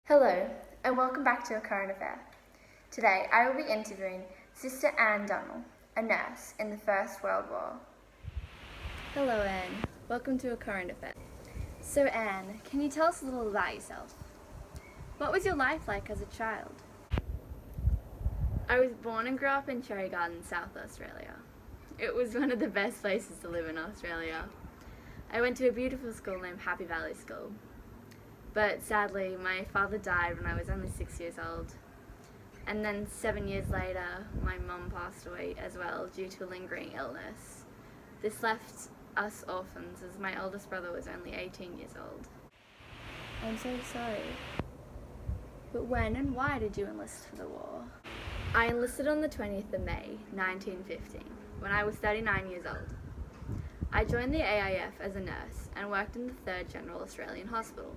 Hello, and welcome back to A Current Affair. Today, I will be interviewing Sister Anne Dunnell, a nurse in the First World War. Hello, Anne. Welcome to A Current Affair. So, Anne, can you tell us a little about yourself? What was your life like as a child? I was born and grew up in Cherry Garden, South Australia. It was one of the best places to live in Australia. I went to a beautiful school named Happy Valley School. But sadly, my father died when I was only 6 years old. And then 7 years later, my mum passed away as well due to a lingering illness. This left us orphans as my oldest brother was only 18 years old. I'm so sorry. But when and why did you enlist for the war? I enlisted on the 20th of May, 1915, when I was 39 years old. I joined the AIF as a nurse and worked in the 3rd General Australian Hospital.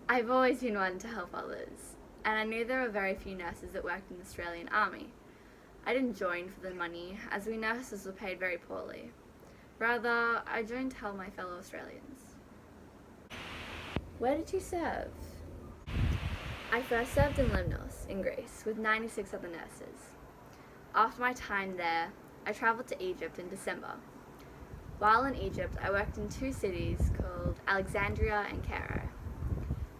I've always been one to help others, and I knew there were very few nurses that worked in the Australian Army. I didn't join for the money, as we nurses were paid very poorly. Rather, I joined to help my fellow Australians. Where did you serve? I first served in Lemnos, in Greece, with 96 other nurses. After my time there, I travelled to Egypt in December. While in Egypt, I worked in 2 cities called Alexandria and Cairo.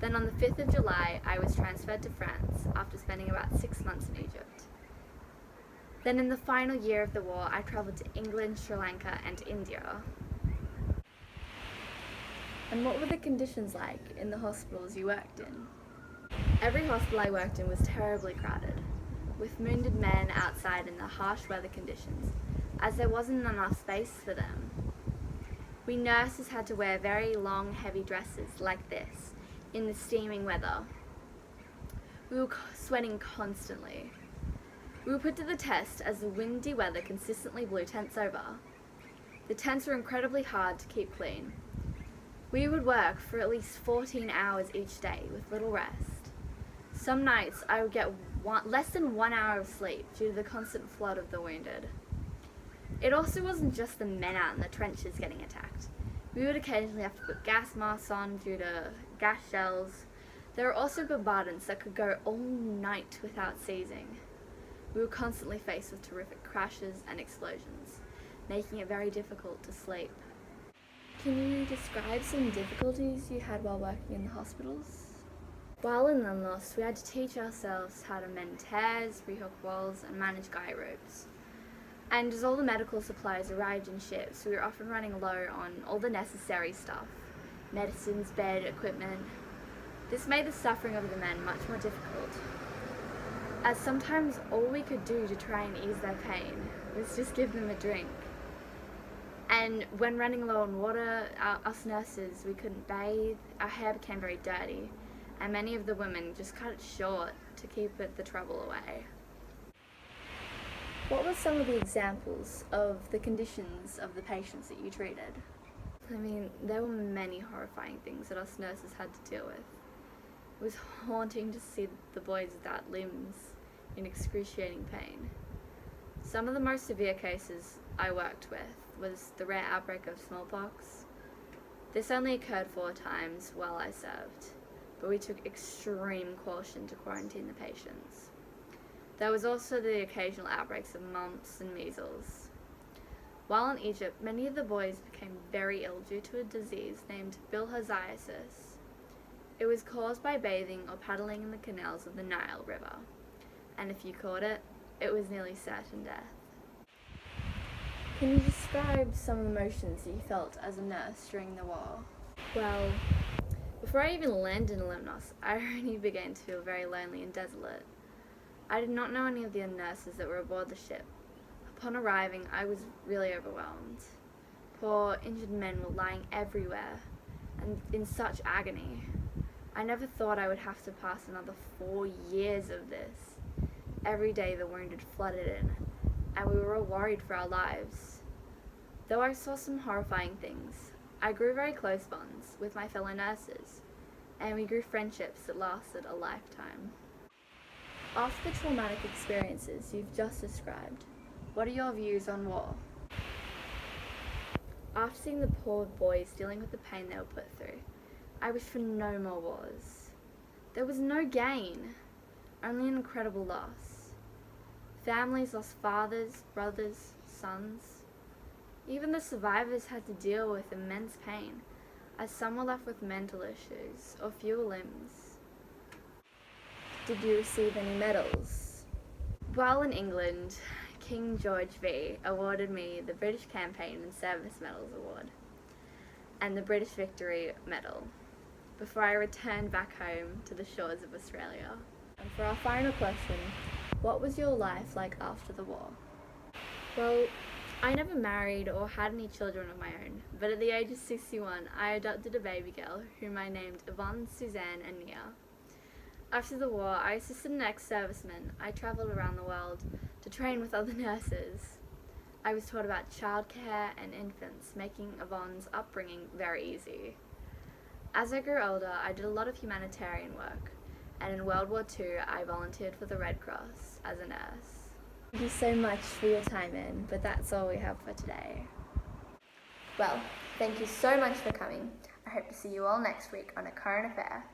Then on the 5th of July, I was transferred to France after spending about 6 months in Egypt. Then in the final year of the war, I travelled to England, Sri Lanka, and India. And what were the conditions like in the hospitals you worked in? Every hospital I worked in was terribly crowded, with wounded men outside in the harsh weather conditions, as there wasn't enough space for them. We nurses had to wear very long, heavy dresses like this, in the steaming weather. We were sweating constantly. We were put to the test as the windy weather consistently blew tents over. The tents were incredibly hard to keep clean. We would work for at least 14 hours each day with little rest. Some nights I would get less than 1 hour of sleep due to the constant flood of the wounded. It also wasn't just the men out in the trenches getting attacked. We would occasionally have to put gas masks on due to gas shells. There were also bombardments that could go all night without ceasing. We were constantly faced with terrific crashes and explosions, making it very difficult to sleep. Can you describe some difficulties you had while working in the hospitals? While in Lemnos, we had to teach ourselves how to mend tears, rehook walls, and manage guy ropes. And as all the medical supplies arrived in ships, we were often running low on all the necessary stuff, medicines, bed, equipment. This made the suffering of the men much more difficult, as sometimes all we could do to try and ease their pain was just give them a drink. And when running low on water, us nurses, we couldn't bathe, our hair became very dirty, and many of the women just cut it short to keep the trouble away. What were some of the examples of the conditions of the patients that you treated? I mean, there were many horrifying things that us nurses had to deal with. It was haunting to see the boys without limbs in excruciating pain. Some of the most severe cases I worked with was the rare outbreak of smallpox. This only occurred 4 times while I served, but we took extreme caution to quarantine the patients. There was also the occasional outbreaks of mumps and measles. While in Egypt, many of the boys became very ill due to a disease named bilharziasis. It was caused by bathing or paddling in the canals of the Nile River, and if you caught it, it was nearly certain death. Can you describe some of the emotions that you felt as a nurse during the war? Well, before I even landed in Lemnos, I already began to feel very lonely and desolate. I did not know any of the nurses that were aboard the ship. Upon arriving, I was really overwhelmed. Poor, injured men were lying everywhere, and in such agony. I never thought I would have to pass another 4 years of this. Every day the wounded flooded in, and we were all worried for our lives. Though I saw some horrifying things, I grew very close bonds with my fellow nurses, and we grew friendships that lasted a lifetime. After the traumatic experiences you've just described, what are your views on war? After seeing the poor boys dealing with the pain they were put through, I wish for no more wars. There was no gain, only an incredible loss. Families lost fathers, brothers, sons. Even the survivors had to deal with immense pain, as some were left with mental issues or fewer limbs. Did you receive any medals? While in England, King George V awarded me the British Campaign and Service Medals Award and the British Victory Medal before I returned back home to the shores of Australia. And for our final question, what was your life like after the war? Well, I never married or had any children of my own, but at the age of 61, I adopted a baby girl whom I named Yvonne, Suzanne and Nia. After the war, I assisted an ex-serviceman. I travelled around the world to train with other nurses. I was taught about childcare and infants, making Yvonne's upbringing very easy. As I grew older, I did a lot of humanitarian work, and in World War II, I volunteered for the Red Cross as a nurse. Thank you so much for your time in, but that's all we have for today. Well, thank you so much for coming. I hope to see you all next week on A Current Affair.